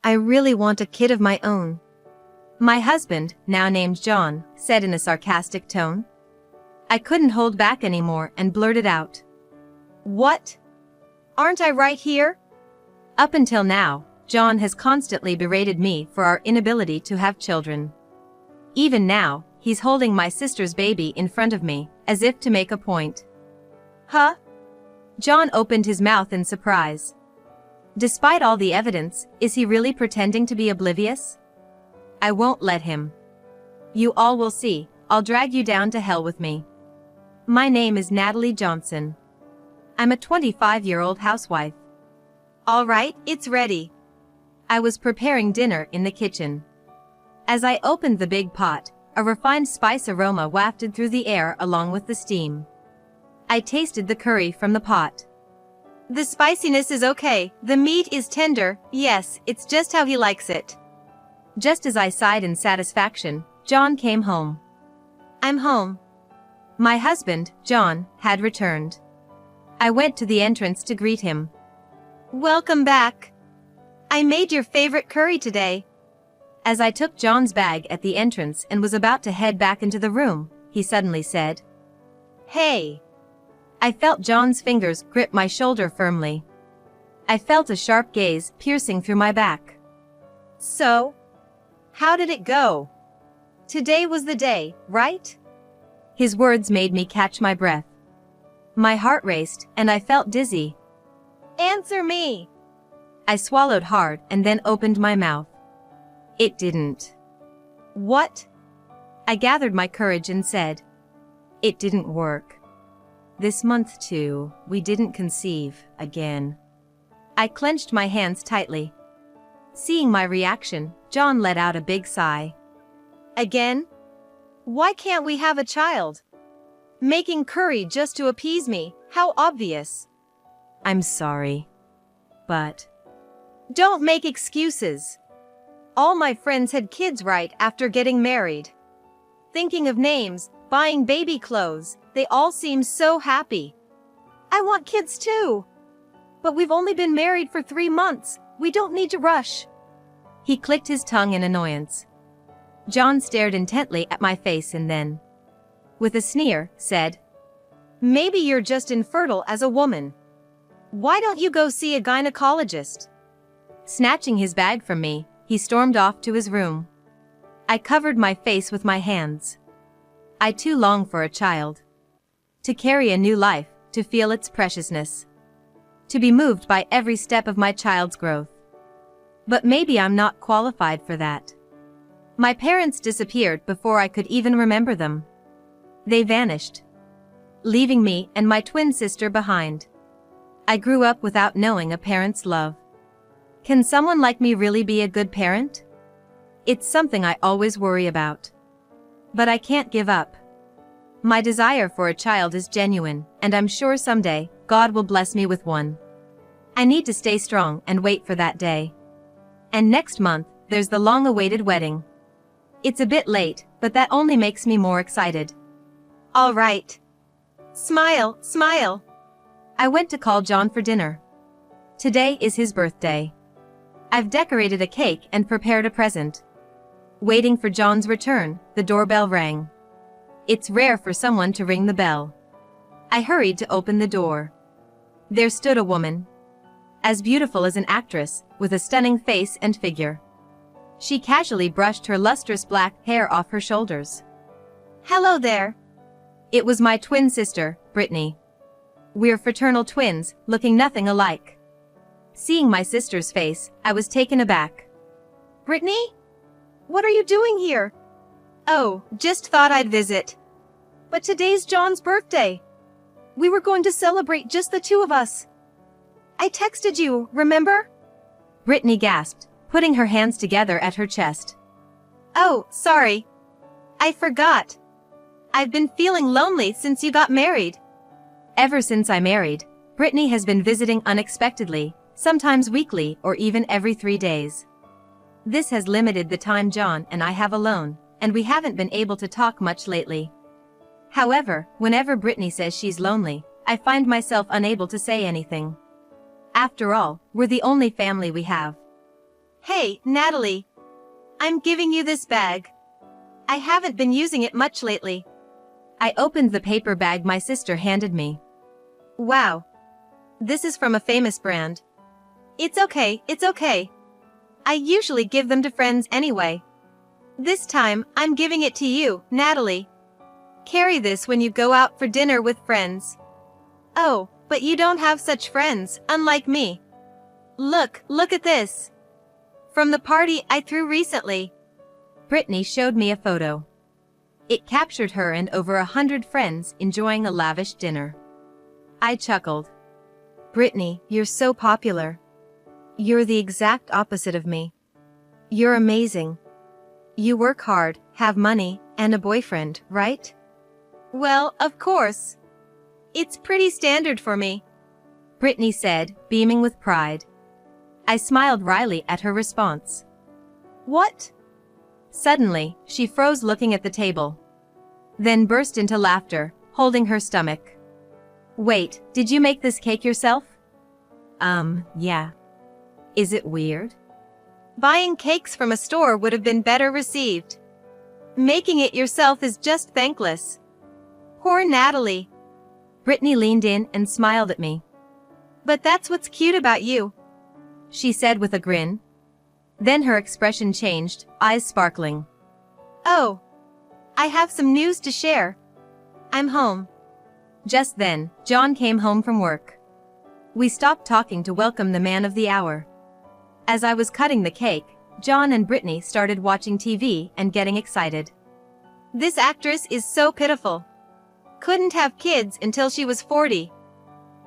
I really want a kid of my own. My husband, now named John, said in a sarcastic tone. I couldn't hold back anymore and blurted out. What? Aren't I right here? Up until now, John has constantly berated me for our inability to have children. Even now, he's holding my sister's baby in front of me, as if to make a point. Huh? John opened his mouth in surprise. Despite all the evidence, is he really pretending to be oblivious? I won't let him. You all will see, I'll drag you down to hell with me. My name is Natalie Johnson. I'm a 25-year-old housewife. All right, it's ready. I was preparing dinner in the kitchen. As I opened the big pot, a refined spice aroma wafted through the air along with the steam. I tasted the curry from the pot. The spiciness is okay, the meat is tender, yes, it's just how he likes it. Just as I sighed in satisfaction, John came home. I'm home. My husband, John, had returned. I went to the entrance to greet him. Welcome back. I made your favorite curry today. As I took John's bag at the entrance and was about to head back into the room, he suddenly said, Hey. I felt John's fingers grip my shoulder firmly. I felt a sharp gaze piercing through my back. So? How did it go? Today was the day, right? His words made me catch my breath. My heart raced, and I felt dizzy. Answer me! I swallowed hard and then opened my mouth. It didn't. What? I gathered my courage and said. It didn't work. This month too, we didn't conceive, again. I clenched my hands tightly. Seeing my reaction, John let out a big sigh. Again? Why can't we have a child? Making curry just to appease me, how obvious. I'm sorry. But... Don't make excuses. All my friends had kids right after getting married. Thinking of names, buying baby clothes, they all seem so happy. I want kids too. But we've only been married for 3 months, we don't need to rush. He clicked his tongue in annoyance. John stared intently at my face and then, with a sneer, said, Maybe you're just infertile as a woman. Why don't you go see a gynecologist? Snatching his bag from me, he stormed off to his room. I covered my face with my hands. I too long for a child. To carry a new life, to feel its preciousness. To be moved by every step of my child's growth. But maybe I'm not qualified for that. My parents disappeared before I could even remember them. They vanished, leaving me and my twin sister behind. I grew up without knowing a parent's love. Can someone like me really be a good parent? It's something I always worry about. But I can't give up. My desire for a child is genuine, and I'm sure someday, God will bless me with one. I need to stay strong and wait for that day. And next month, there's the long-awaited wedding. It's a bit late, but that only makes me more excited. All right. Smile, smile. I went to call John for dinner. Today is his birthday. I've decorated a cake and prepared a present. Waiting for John's return, the doorbell rang. It's rare for someone to ring the bell. I hurried to open the door. There stood a woman. As beautiful as an actress, with a stunning face and figure. She casually brushed her lustrous black hair off her shoulders. Hello there. It was my twin sister, Brittany. We're fraternal twins, looking nothing alike. Seeing my sister's face, I was taken aback. Brittany? What are you doing here? Oh, just thought I'd visit. But today's John's birthday. We were going to celebrate just the two of us. I texted you, remember? Brittany gasped, putting her hands together at her chest. Oh, sorry. I forgot. I've been feeling lonely since you got married. Ever since I married, Brittany has been visiting unexpectedly, sometimes weekly or even every 3 days. This has limited the time John and I have alone, and we haven't been able to talk much lately. However, whenever Brittany says she's lonely, I find myself unable to say anything. After all, we're the only family we have. Hey, Natalie. I'm giving you this bag. I haven't been using it much lately. I opened the paper bag my sister handed me. Wow. This is from a famous brand. It's okay, it's okay. I usually give them to friends anyway. This time, I'm giving it to you, Natalie. Carry this when you go out for dinner with friends. Oh, but you don't have such friends, unlike me. Look at this. From the party I threw recently. Brittany showed me a photo. It captured her and over 100 friends enjoying a lavish dinner. I chuckled. Brittany, you're so popular. You're the exact opposite of me. You're amazing. You work hard, have money, and a boyfriend, right? Well, of course. It's pretty standard for me, Brittany said, beaming with pride. I smiled wryly at her response. What? Suddenly, she froze looking at the table. Then burst into laughter, holding her stomach. Wait, did you make this cake yourself? Yeah. Is it weird? Buying cakes from a store would have been better received. Making it yourself is just thankless. Poor Natalie. Brittany leaned in and smiled at me. But that's what's cute about you, she said with a grin. Then her expression changed, eyes sparkling. Oh, I have some news to share. I'm home. Just then, John came home from work. We stopped talking to welcome the man of the hour. As I was cutting the cake, John and Brittany started watching TV and getting excited. This actress is so pitiful. Couldn't have kids until she was 40.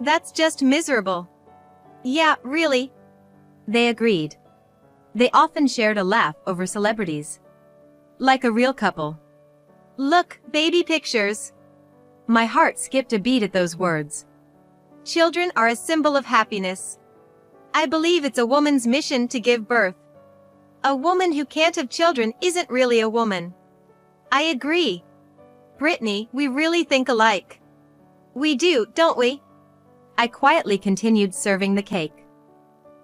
That's just miserable. Yeah, really. They agreed. They often shared a laugh over celebrities. Like a real couple. Look, baby pictures. My heart skipped a beat at those words. Children are a symbol of happiness. I believe it's a woman's mission to give birth. A woman who can't have children isn't really a woman. I agree. Brittany, we really think alike. We do, don't we? I quietly continued serving the cake.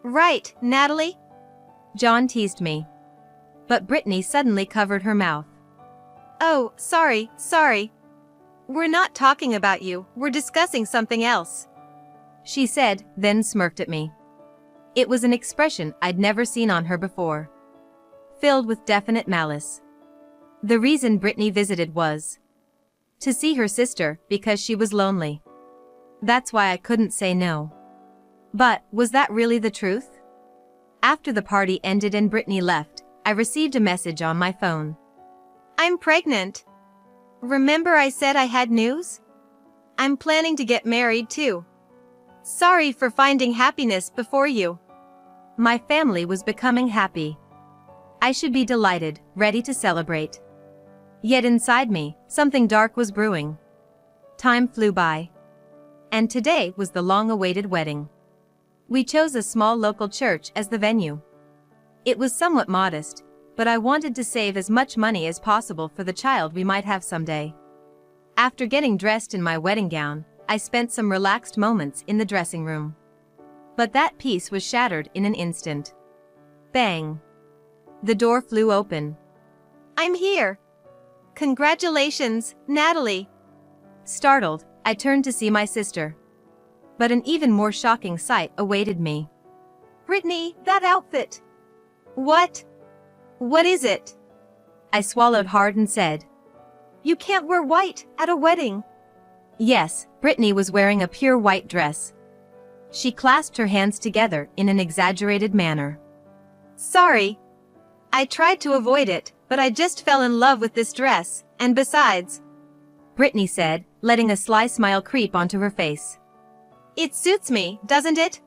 Right, Natalie? John teased me. But Brittany suddenly covered her mouth. Oh, sorry. We're not talking about you, we're discussing something else, she said, then smirked at me. It was an expression I'd never seen on her before. Filled with definite malice. The reason Brittany visited was to see her sister because she was lonely. That's why I couldn't say no. But, was that really the truth? After the party ended and Brittany left, I received a message on my phone. I'm pregnant. Remember I said I had news? I'm planning to get married too. Sorry for finding happiness before you. My family was becoming happy. I should be delighted, ready to celebrate. Yet inside me, something dark was brewing. Time flew by. And today was the long-awaited wedding. We chose a small local church as the venue. It was somewhat modest, but I wanted to save as much money as possible for the child we might have someday. After getting dressed in my wedding gown, I spent some relaxed moments in the dressing room. But that peace was shattered in an instant. Bang! The door flew open. I'm here! Congratulations, Natalie! Startled, I turned to see my sister. But an even more shocking sight awaited me. Brittany, that outfit! What? What is it? I swallowed hard and said. You can't wear white at a wedding. Yes, Brittany was wearing a pure white dress. She clasped her hands together in an exaggerated manner. Sorry. I tried to avoid it, but I just fell in love with this dress, and besides, Brittany said, letting a sly smile creep onto her face. It suits me, doesn't it?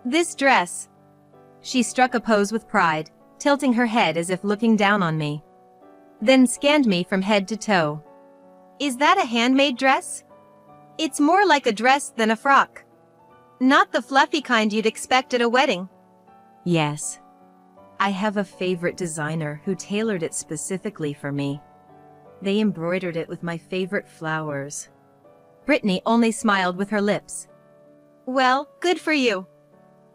This dress. She struck a pose with pride, tilting her head as if looking down on me. Then scanned me from head to toe. Is that a handmade dress? It's more like a dress than a frock. Not the fluffy kind you'd expect at a wedding. Yes. I have a favorite designer who tailored it specifically for me. They embroidered it with my favorite flowers. Brittany only smiled with her lips. Well, good for you.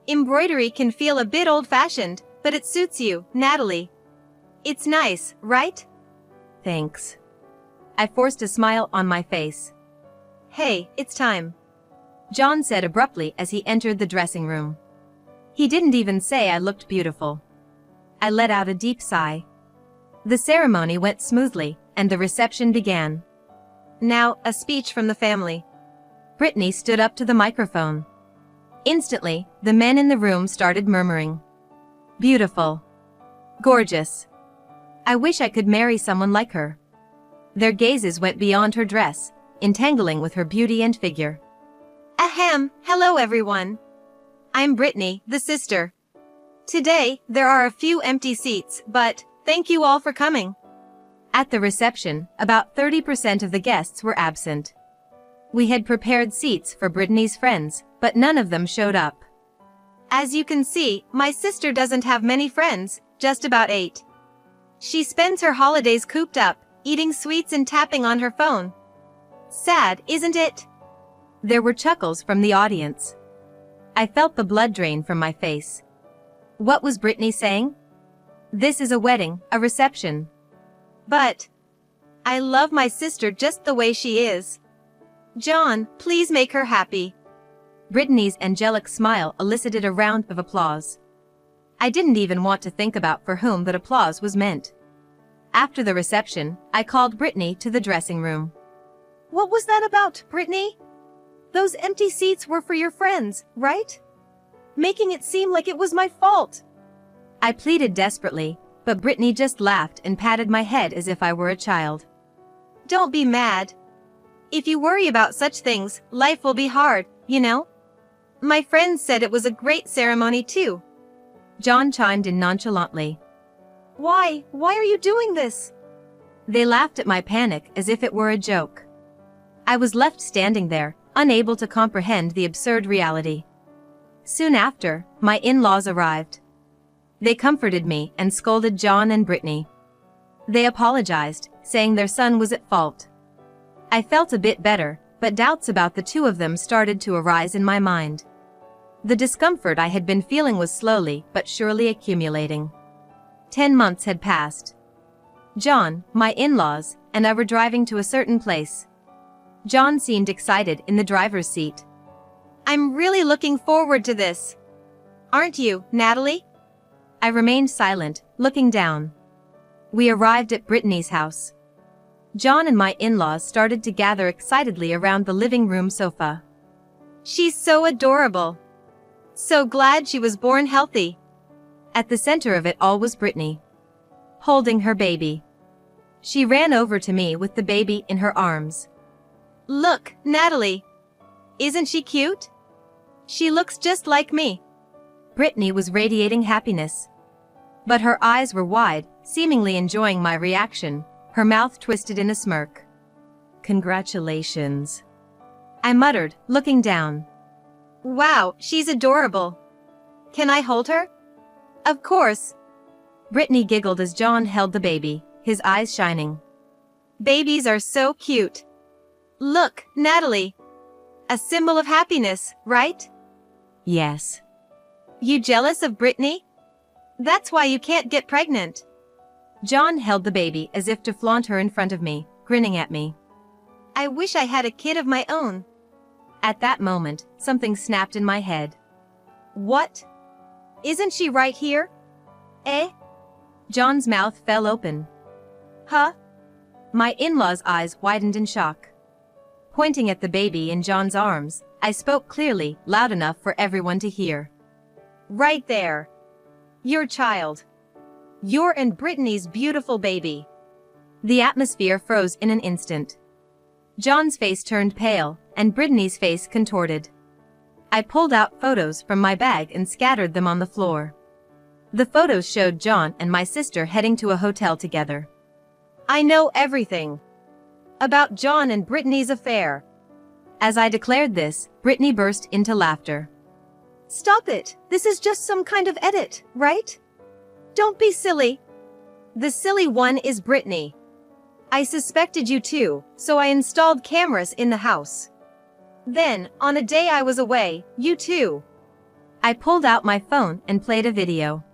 Embroidery can feel a bit old-fashioned, but it suits you, Natalie. It's nice, right? Thanks. I forced a smile on my face. Hey, it's time, John said abruptly as he entered the dressing room. He didn't even say I looked beautiful. I let out a deep sigh. The ceremony went smoothly, and the reception began. Now, a speech from the family. Brittany stood up to the microphone. Instantly, the men in the room started murmuring. Beautiful. Gorgeous. I wish I could marry someone like her. Their gazes went beyond her dress, entangling with her beauty and figure. Ahem, hello everyone. I'm Brittany, the sister. Today, there are a few empty seats, but thank you all for coming. At the reception, about 30% of the guests were absent. We had prepared seats for Brittany's friends, but none of them showed up. As you can see, my sister doesn't have many friends, just about 8. She spends her holidays cooped up, eating sweets and tapping on her phone. Sad, isn't it? There were chuckles from the audience. I felt the blood drain from my face. What was Brittany saying? This is a wedding, a reception. But I love my sister just the way she is. John, please make her happy. Brittany's angelic smile elicited a round of applause. I didn't even want to think about for whom that applause was meant. After the reception, I called Brittany to the dressing room. What was that about, Brittany? Those empty seats were for your friends, right? Making it seem like it was my fault. I pleaded desperately, but Brittany just laughed and patted my head as if I were a child. Don't be mad. If you worry about such things, life will be hard, you know? My friends said it was a great ceremony too. John chimed in nonchalantly. Why are you doing this? They laughed at my panic as if it were a joke. I was left standing there, unable to comprehend the absurd reality. Soon after, my in-laws arrived. They comforted me and scolded John and Brittany. They apologized, saying their son was at fault. I felt a bit better, but doubts about the two of them started to arise in my mind. The discomfort I had been feeling was slowly but surely accumulating. 10 months had passed. John, my in-laws, and I were driving to a certain place. John seemed excited in the driver's seat. I'm really looking forward to this. Aren't you, Natalie? I remained silent, looking down. We arrived at Brittany's house. John and my in-laws started to gather excitedly around the living room sofa. She's so adorable. So glad she was born healthy. At the center of it all was Brittany, holding her baby. She ran over to me with the baby in her arms. Look, Natalie. Isn't she cute? She looks just like me. Brittany was radiating happiness. But her eyes were wide, seemingly enjoying my reaction, her mouth twisted in a smirk. Congratulations, I muttered, looking down. Wow, she's adorable. Can I hold her? Of course. Brittany giggled as John held the baby, his eyes shining. Babies are so cute. Look, Natalie. A symbol of happiness, right? Yes. You jealous of Brittany? That's why you can't get pregnant. John held the baby as if to flaunt her in front of me, grinning at me. I wish I had a kid of my own. At that moment, something snapped in my head. What? Isn't she right here? Eh? John's mouth fell open. Huh? My in-laws' eyes widened in shock. Pointing at the baby in John's arms, I spoke clearly, loud enough for everyone to hear. Right there. Your child. Your and Brittany's beautiful baby. The atmosphere froze in an instant. John's face turned pale, and Brittany's face contorted. I pulled out photos from my bag and scattered them on the floor. The photos showed John and my sister heading to a hotel together. I know everything about John and Brittany's affair. As I declared this, Brittany burst into laughter. Stop it, this is just some kind of edit, right? Don't be silly. The silly one is Brittany. I suspected you too, so I installed cameras in the house. Then, on a day I was away, you too. I pulled out my phone and played a video.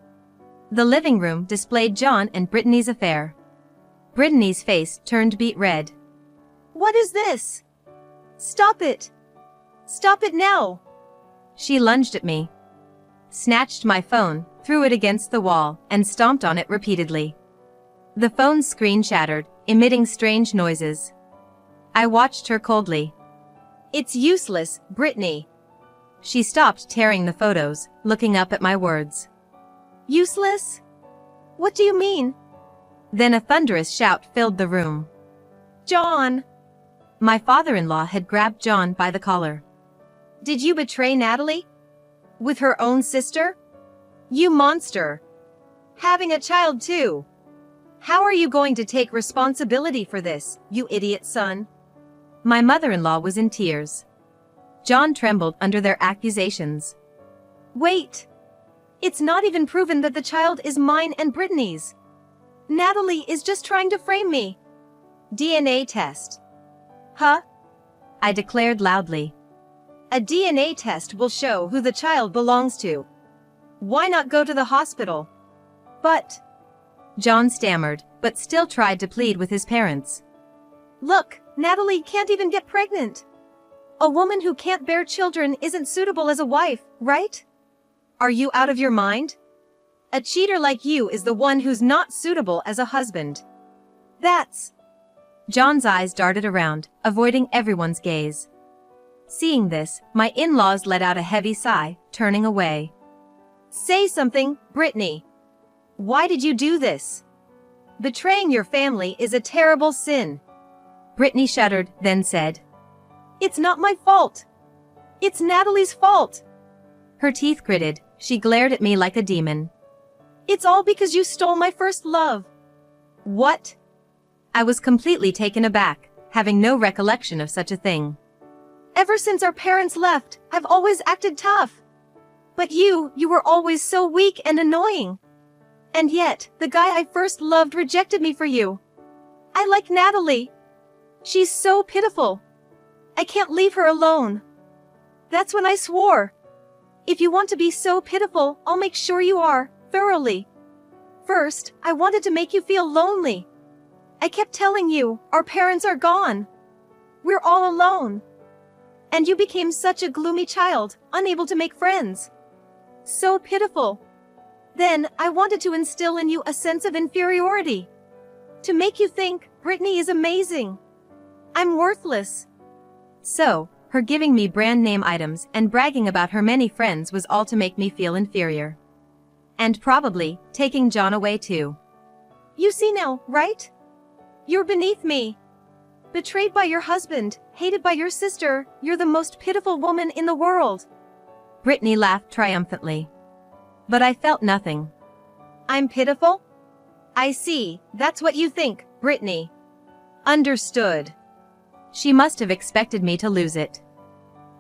The living room displayed John and Brittany's affair. Brittany's face turned beet red. "What is this? Stop it! Stop it now!" She lunged at me, snatched my phone, threw it against the wall, and stomped on it repeatedly. The phone's screen shattered, emitting strange noises. I watched her coldly. "It's useless, Brittany." She stopped tearing the photos, looking up at my words. "Useless? What do you mean?" Then a thunderous shout filled the room. "John!" My father-in-law had grabbed John by the collar. "Did you betray Natalie? With her own sister? You monster! Having a child too! How are you going to take responsibility for this, you idiot son?" My mother-in-law was in tears. John trembled under their accusations. "Wait! It's not even proven that the child is mine and Brittany's. Natalie is just trying to frame me. DNA test." "Huh?" I declared loudly. "A DNA test will show who the child belongs to. Why not go to the hospital?" "But..." John stammered, but still tried to plead with his parents. "Look, Natalie can't even get pregnant. A woman who can't bear children isn't suitable as a wife, right? Are you out of your mind? A cheater like you is the one who's not suitable as a husband. That's..." John's eyes darted around, avoiding everyone's gaze. Seeing this, my in-laws let out a heavy sigh, turning away. "Say something, Brittany. Why did you do this? Betraying your family is a terrible sin." Brittany shuddered, then said, "It's not my fault. It's Natalie's fault." Her teeth gritted, she glared at me like a demon. "It's all because you stole my first love." "What?" I was completely taken aback, having no recollection of such a thing. "Ever since our parents left, I've always acted tough. But you were always so weak and annoying. And yet, the guy I first loved rejected me for you. I like Natalie. She's so pitiful. I can't leave her alone. That's when I swore. If you want to be so pitiful, I'll make sure you are, thoroughly. First, I wanted to make you feel lonely. I kept telling you, our parents are gone. We're all alone. And you became such a gloomy child, unable to make friends. So pitiful. Then, I wanted to instill in you a sense of inferiority. To make you think, Brittany is amazing. I'm worthless." So, her giving me brand name items and bragging about her many friends was all to make me feel inferior. And probably, taking John away too. "You see now, right? You're beneath me. Betrayed by your husband, hated by your sister, you're the most pitiful woman in the world." Brittany laughed triumphantly. But I felt nothing. "I'm pitiful? I see, that's what you think, Brittany. Understood." She must have expected me to lose it.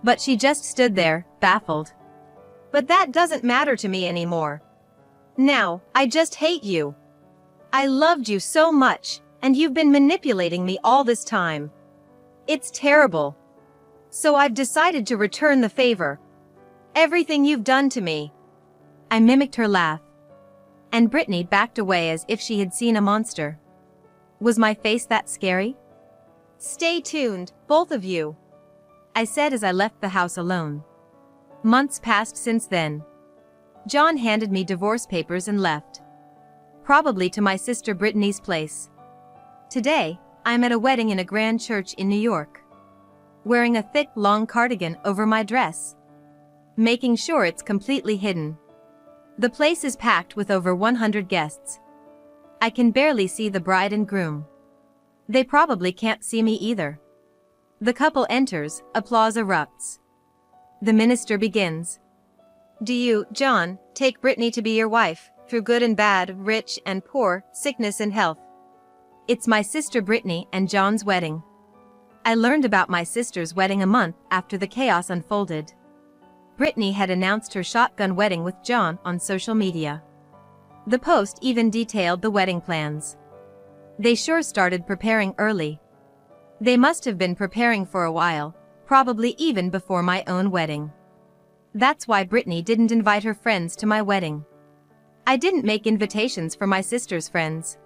But she just stood there, baffled. "But that doesn't matter to me anymore. Now, I just hate you. I loved you so much, and you've been manipulating me all this time. It's terrible. So I've decided to return the favor. Everything you've done to me." I mimicked her laugh. And Brittany backed away as if she had seen a monster. Was my face that scary? "Stay tuned, both of you," I said as I left the house alone. Months passed since then. John handed me divorce papers and left. Probably to my sister Brittany's place. Today, I'm at a wedding in a grand church in New York. Wearing a thick, long cardigan over my dress. Making sure it's completely hidden. The place is packed with over 100 guests. I can barely see the bride and groom. They probably can't see me either. The couple enters, applause erupts. The minister begins. "Do you, John, take Brittany to be your wife, through good and bad, rich and poor, sickness and health?" It's my sister Brittany and John's wedding. I learned about my sister's wedding a month after the chaos unfolded. Brittany had announced her shotgun wedding with John on social media. The post even detailed the wedding plans. They sure started preparing early. They must have been preparing for a while, probably even before my own wedding. That's why Brittany didn't invite her friends to my wedding. I didn't make invitations for my sister's friends.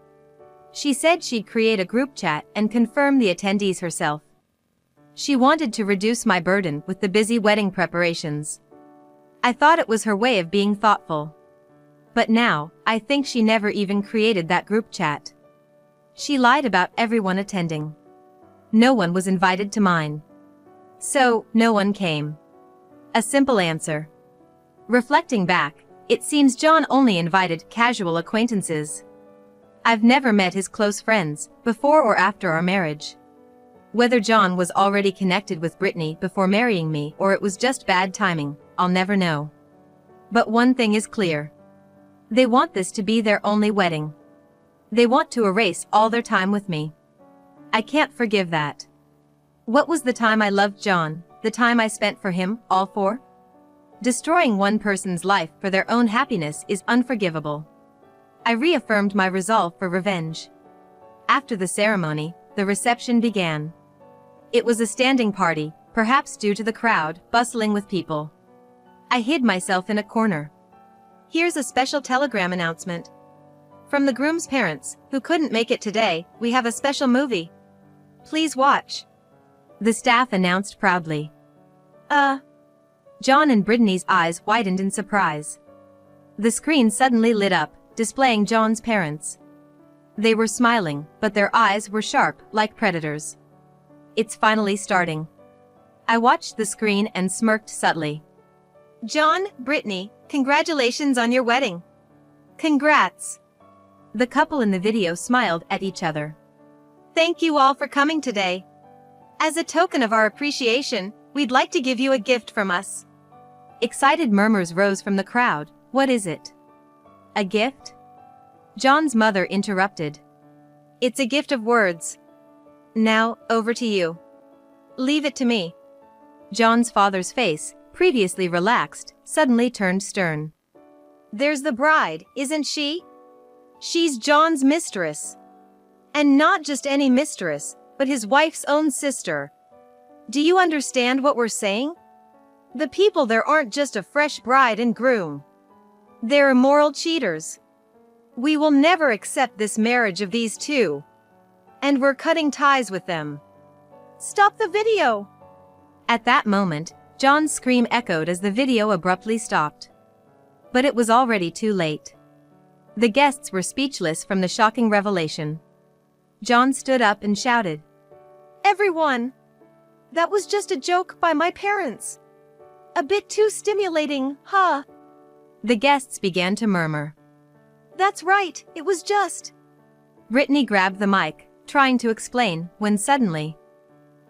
She said she'd create a group chat and confirm the attendees herself. She wanted to reduce my burden with the busy wedding preparations. I thought it was her way of being thoughtful. But now, I think she never even created that group chat. She lied about everyone attending. No one was invited to mine. So, no one came. A simple answer. Reflecting back, it seems John only invited casual acquaintances. I've never met his close friends, before or after our marriage. Whether John was already connected with Brittany before marrying me or it was just bad timing, I'll never know. But one thing is clear. They want this to be their only wedding. They want to erase all their time with me. I can't forgive that. What was the time I loved John, the time I spent for him, all for? Destroying one person's life for their own happiness is unforgivable. I reaffirmed my resolve for revenge. After the ceremony, the reception began. It was a standing party, perhaps due to the crowd, bustling with people. I hid myself in a corner. Here's a special telegram announcement. From the groom's parents, who couldn't make it today, we have a special movie. Please watch. The staff announced proudly. John and Brittany's eyes widened in surprise. The screen suddenly lit up, displaying John's parents. They were smiling, but their eyes were sharp, like predators. It's finally starting. I watched the screen and smirked subtly. John, Brittany, congratulations on your wedding. Congrats. The couple in the video smiled at each other. Thank you all for coming today. As a token of our appreciation, we'd like to give you a gift from us. Excited murmurs rose from the crowd. What is it? A gift? John's mother interrupted. It's a gift of words. Now, over to you. Leave it to me. John's father's face, previously relaxed, suddenly turned stern. There's the bride, isn't she? She's John's mistress. And not just any mistress, but his wife's own sister. Do you understand what we're saying? The people there aren't just a fresh bride and groom. They're immoral cheaters. We will never accept this marriage of these two. And we're cutting ties with them. Stop the video! At that moment, John's scream echoed as the video abruptly stopped. But it was already too late. The guests were speechless from the shocking revelation. John stood up and shouted. Everyone! That was just a joke by my parents. A bit too stimulating, huh? The guests began to murmur. That's right, it was just. Brittany grabbed the mic, trying to explain, when suddenly,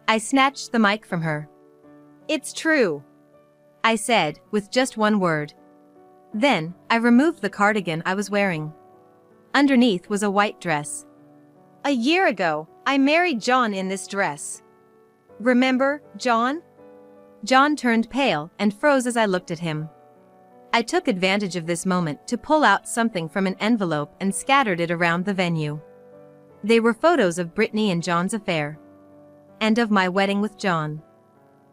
I snatched the mic from her. It's true, I said, with just one word. Then, I removed the cardigan I was wearing. Underneath was a white dress. A year ago, I married John in this dress. Remember, John? John turned pale and froze as I looked at him. I took advantage of this moment to pull out something from an envelope and scattered it around the venue. They were photos of Brittany and John's affair. And of my wedding with John.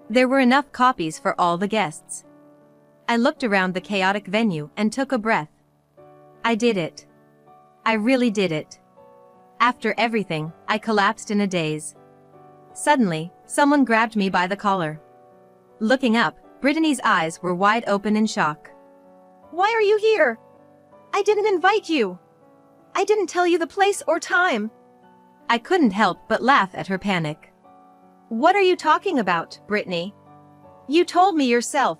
There were enough copies for all the guests. I looked around the chaotic venue and took a breath. I did it. I really did it. After everything, I collapsed in a daze. Suddenly, someone grabbed me by the collar. Looking up, Brittany's eyes were wide open in shock. Why are you here? I didn't invite you. I didn't tell you the place or time. I couldn't help but laugh at her panic. What are you talking about, Brittany? You told me yourself.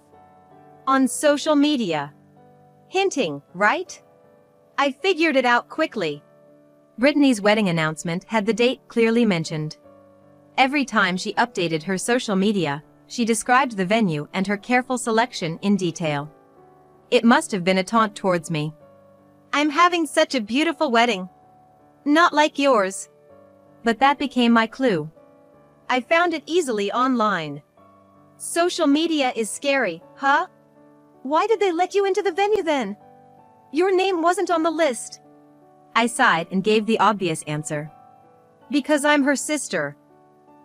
On social media. Hinting, right? I figured it out quickly. Brittany's wedding announcement had the date clearly mentioned. Every time she updated her social media, she described the venue and her careful selection in detail. It must have been a taunt towards me. I'm having such a beautiful wedding. Not like yours. But that became my clue. I found it easily online. Social media is scary, huh? Why did they let you into the venue then? Your name wasn't on the list. I sighed and gave the obvious answer. Because I'm her sister.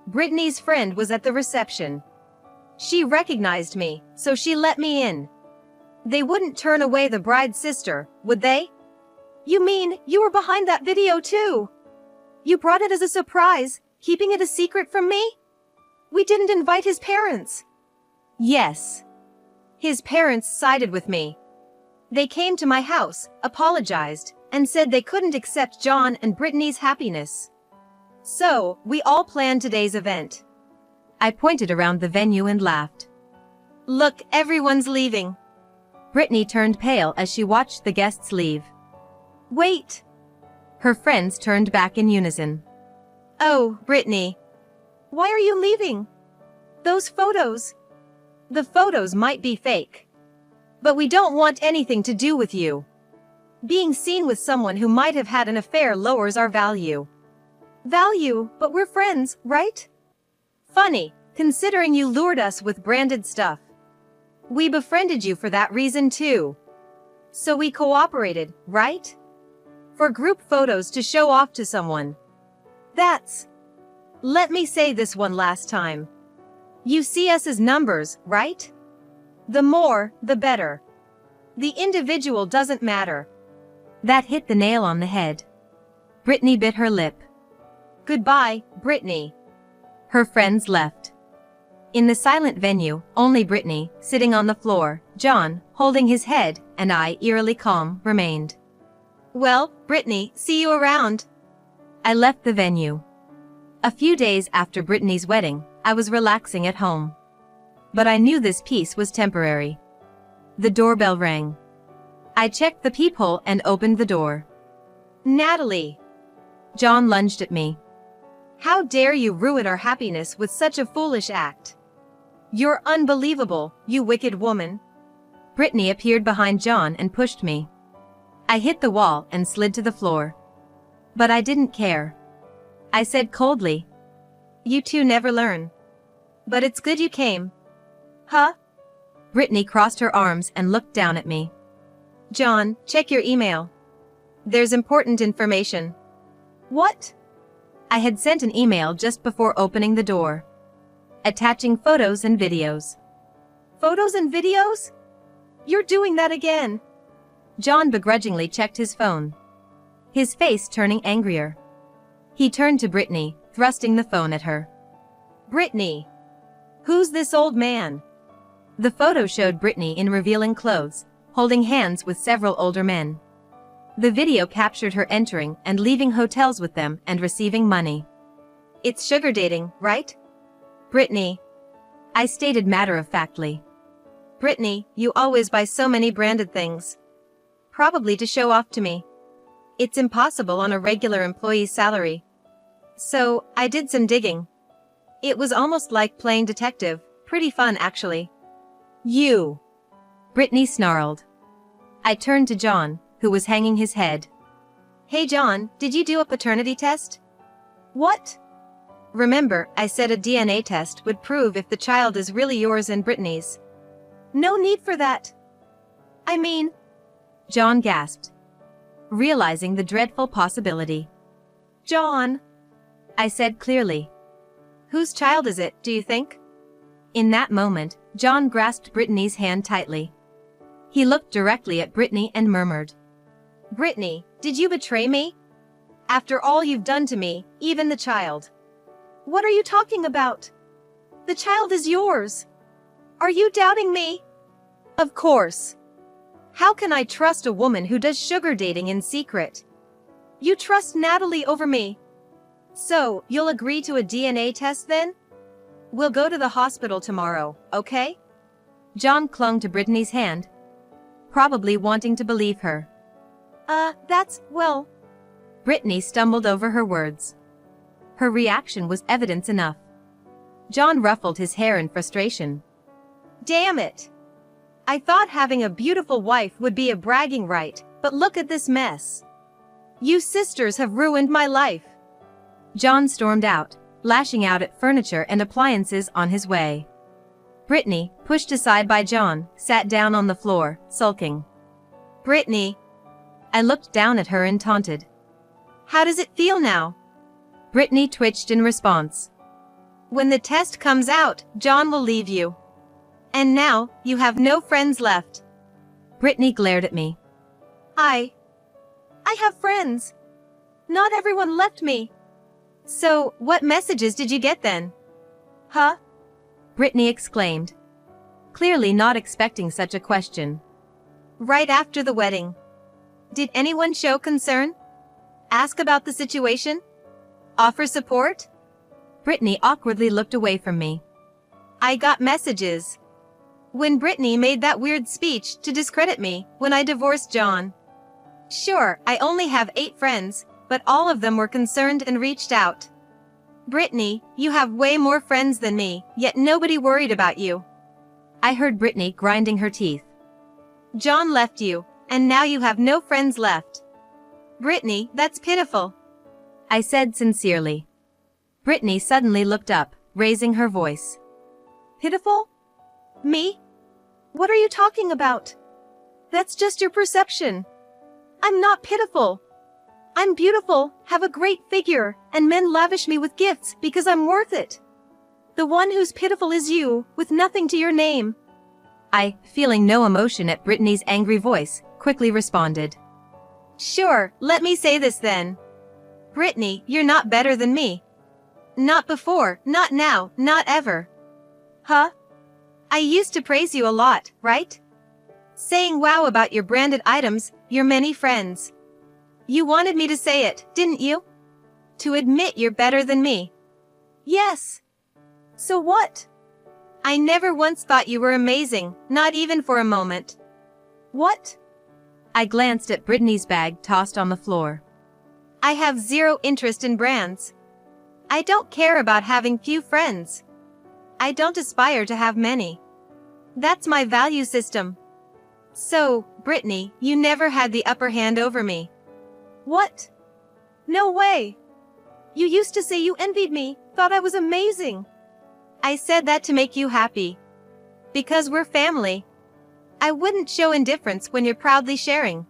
Brittany's friend was at the reception. She recognized me, so she let me in. They wouldn't turn away the bride's sister, would they? You mean you were behind that video too? You brought it as a surprise, keeping it a secret from me? We didn't invite his parents. Yes. His parents sided with me. They came to my house, apologized, and said they couldn't accept John and Brittany's happiness. So, we all planned today's event. I pointed around the venue and laughed. Look, everyone's leaving. Brittany turned pale as she watched the guests leave. Wait! Her friends turned back in unison. Oh, Brittany. Why are you leaving? Those photos. The photos might be fake. But we don't want anything to do with you. Being seen with someone who might have had an affair lowers our value. Value, but we're friends, right? Funny, considering you lured us with branded stuff. We befriended you for that reason too. So we cooperated, right? For group photos to show off to someone. That's... Let me say this one last time. You see us as numbers, right? The more, the better. The individual doesn't matter. That hit the nail on the head. Brittany bit her lip. Goodbye, Brittany. Her friends left. In the silent venue, only Brittany, sitting on the floor, John, holding his head, and I, eerily calm, remained. Well, Brittany, see you around. I left the venue. A few days after Brittany's wedding, I was relaxing at home. But I knew this peace was temporary. The doorbell rang. I checked the peephole and opened the door. Natalie! John lunged at me. How dare you ruin our happiness with such a foolish act? You're unbelievable, you wicked woman. Brittany appeared behind John and pushed me. I hit the wall and slid to the floor. But I didn't care. I said coldly. You two never learn. But it's good you came. Huh? Brittany crossed her arms and looked down at me. John, check your email. There's important information. What? I had sent an email just before opening the door. Attaching photos and videos. Photos and videos? You're doing that again. John begrudgingly checked his phone. His face turning angrier. He turned to Brittany, thrusting the phone at her. Brittany! Who's this old man? The photo showed Brittany in revealing clothes, holding hands with several older men. The video captured her entering and leaving hotels with them and receiving money. It's sugar dating, right? Brittany. I stated matter-of-factly. Brittany, you always buy so many branded things. Probably to show off to me. It's impossible on a regular employee's salary. So, I did some digging. It was almost like playing detective, pretty fun actually. You! Brittany snarled. I turned to John, who was hanging his head. Hey John, did you do a paternity test? What? Remember, I said a DNA test would prove if the child is really yours and Brittany's. No need for that. I mean... John gasped, realizing the dreadful possibility. John! I said clearly. Whose child is it, do you think? In that moment, John grasped Brittany's hand tightly. He looked directly at Brittany and murmured. Brittany, did you betray me? After all you've done to me, even the child. What are you talking about? The child is yours. Are you doubting me? Of course. How can I trust a woman who does sugar dating in secret? You trust Natalie over me. So, you'll agree to a DNA test then? We'll go to the hospital tomorrow, okay? John clung to Brittany's hand, probably wanting to believe her. Well... Brittany stumbled over her words. Her reaction was evidence enough. John ruffled his hair in frustration. Damn it! I thought having a beautiful wife would be a bragging right, but look at this mess. You sisters have ruined my life. John stormed out, lashing out at furniture and appliances on his way. Brittany, pushed aside by John, sat down on the floor, sulking. Brittany. I looked down at her and taunted. How does it feel now? Brittany twitched in response. When the test comes out, John will leave you. And now, you have no friends left. Brittany glared at me. I have friends. Not everyone left me. So, what messages did you get then? Huh? Brittany exclaimed, clearly not expecting such a question. Right after the wedding. Did anyone show concern? Ask about the situation? Offer support? Brittany awkwardly looked away from me. I got messages. When Brittany made that weird speech to discredit me when I divorced John. Sure, I only have 8 friends, but all of them were concerned and reached out. Brittany, you have way more friends than me, yet nobody worried about you. I heard Brittany grinding her teeth. John left you, and now you have no friends left. Brittany, that's pitiful. I said sincerely. Brittany suddenly looked up, raising her voice. Pitiful? Me? What are you talking about? That's just your perception. I'm not pitiful. I'm beautiful, have a great figure, and men lavish me with gifts because I'm worth it. The one who's pitiful is you, with nothing to your name. I, feeling no emotion at Brittany's angry voice, quickly responded. Sure, let me say this then. Brittany, you're not better than me. Not before, not now, not ever. Huh? I used to praise you a lot, right? Saying wow about your branded items, your many friends. You wanted me to say it, didn't you? To admit you're better than me. Yes. So what? I never once thought you were amazing, not even for a moment. What? I glanced at Brittany's bag tossed on the floor. I have zero interest in brands. I don't care about having few friends. I don't aspire to have many. That's my value system. So, Brittany, you never had the upper hand over me. What? No way. You used to say you envied me, thought I was amazing. I said that to make you happy. Because we're family. I wouldn't show indifference when you're proudly sharing.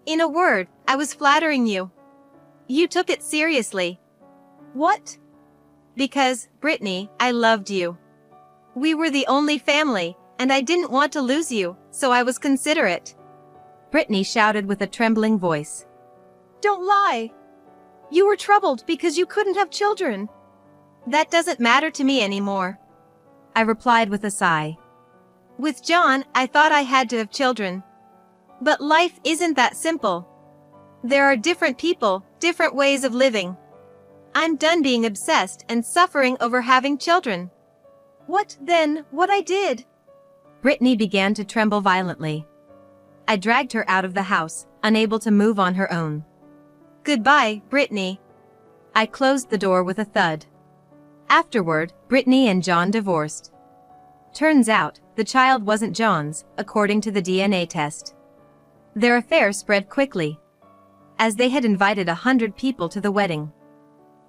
In a word, I was flattering you. You took it seriously. What? Because, Brittany, I loved you. We were the only family, and I didn't want to lose you, so I was considerate. Brittany shouted with a trembling voice. Don't lie. You were troubled because you couldn't have children. That doesn't matter to me anymore. I replied with a sigh. With John, I thought I had to have children. But life isn't that simple. There are different people, different ways of living. I'm done being obsessed and suffering over having children. What then, what I did? Brittany began to tremble violently. I dragged her out of the house, unable to move on her own. Goodbye, Brittany. I closed the door with a thud. Afterward, Brittany and John divorced. Turns out, the child wasn't John's, according to the DNA test. Their affair spread quickly, as they had invited 100 people to the wedding.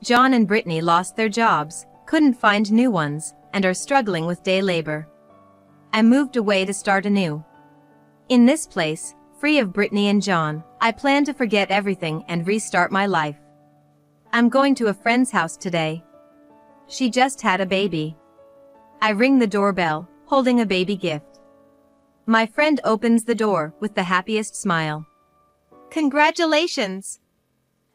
John and Brittany lost their jobs, couldn't find new ones, and are struggling with day labor. I moved away to start anew. In this place, free of Brittany and John, I plan to forget everything and restart my life. I'm going to a friend's house today. She just had a baby. I ring the doorbell, holding a baby gift. My friend opens the door with the happiest smile. Congratulations!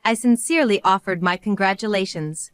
I sincerely offered my congratulations.